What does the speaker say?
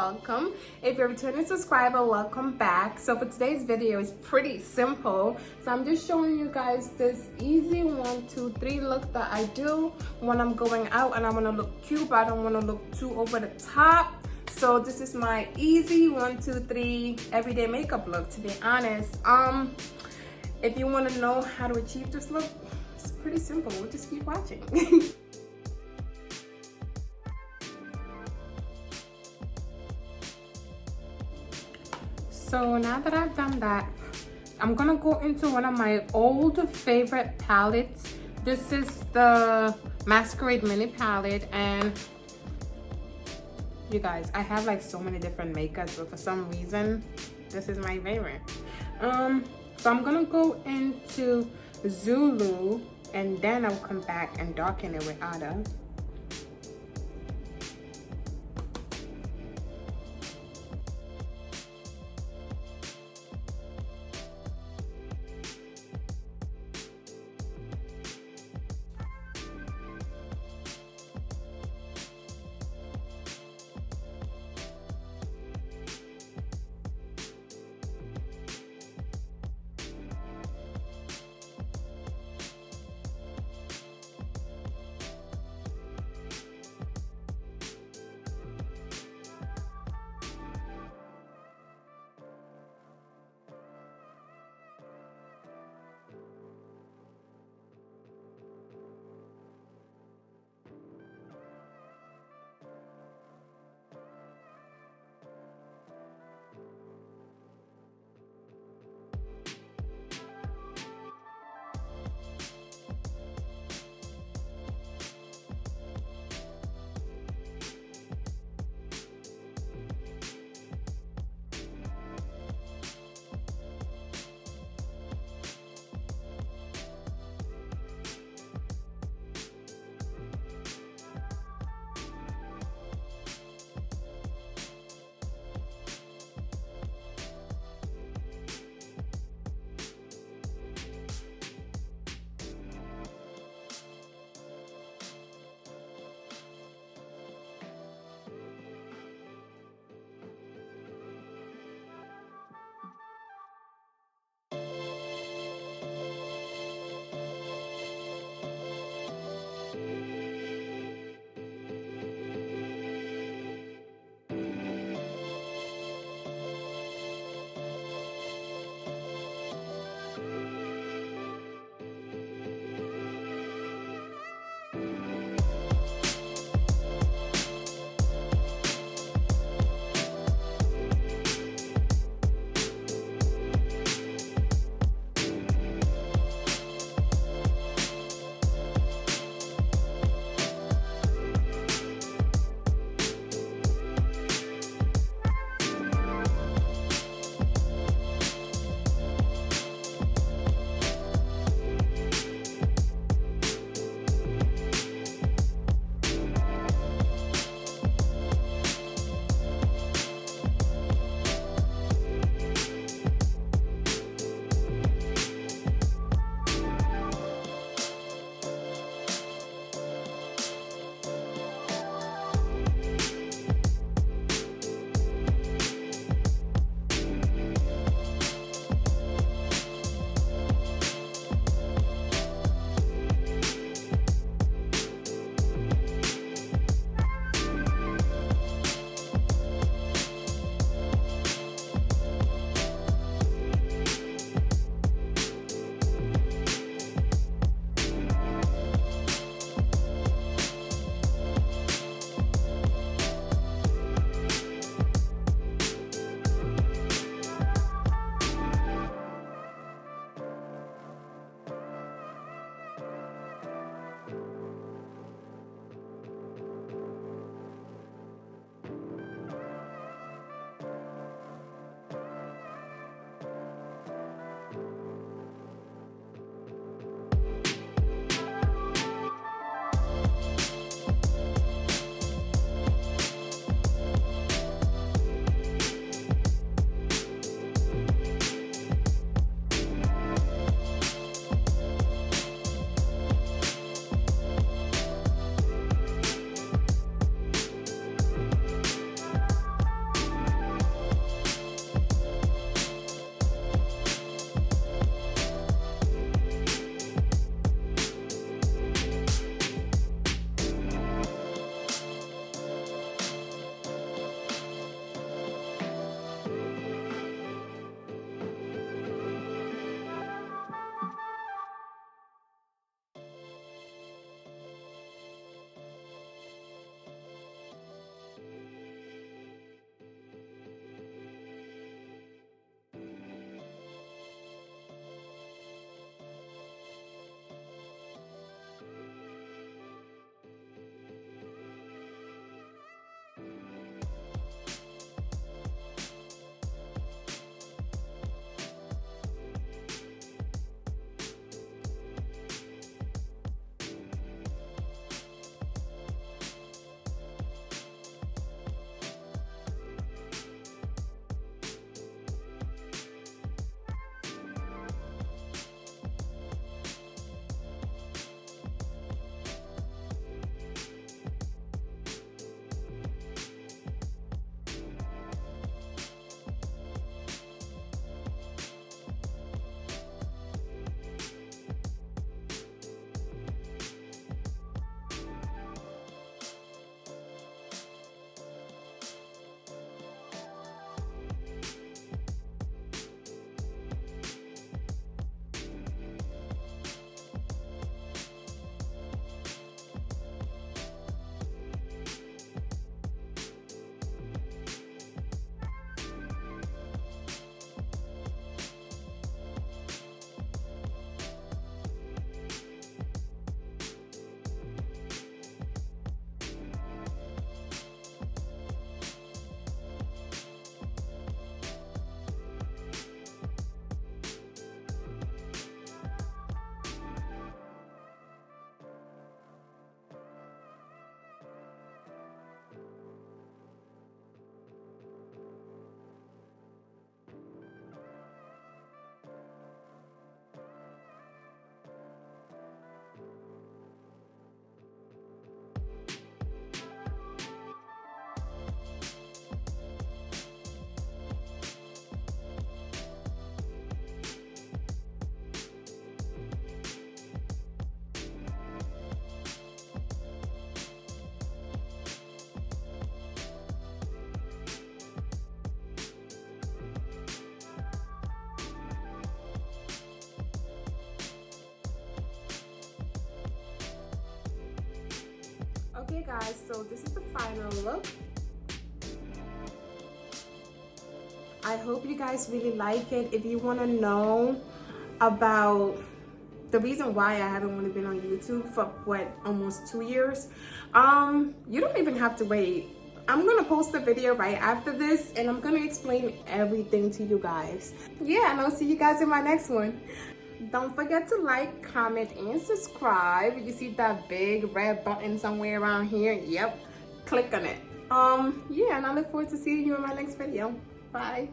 welcome. If you're a returning subscriber, welcome back. So for today's video, it's pretty simple. So I'm just showing you guys this easy 1, 2, 3 look that I do when I'm going out and I want to look cute, but I don't want to look too over the top. So this is my easy 1, 2, 3 everyday makeup look, to be honest. If you want to know how to achieve this look, it's pretty simple. We'll just keep watching. So now that I've done that, I'm gonna go into one of my old favorite palettes. This is the Masquerade Mini palette, and you guys, I have like so many different makeups, but for some reason, this is my favorite. So I'm gonna go into Zulu, and then I'll come back and darken it with Ada. Okay guys, so this is the final look. I hope you guys really like it. If you want to know about the reason why I haven't really been on YouTube for almost 2 years, you don't even have to wait. I'm gonna post a video right after this and I'm gonna explain everything to you guys. Yeah, and I'll see you guys in my next one. Don't forget to like, comment, and subscribe. You see that big red button somewhere around here? Yep, click on it. Yeah, and I look forward to seeing you in my next video. Bye.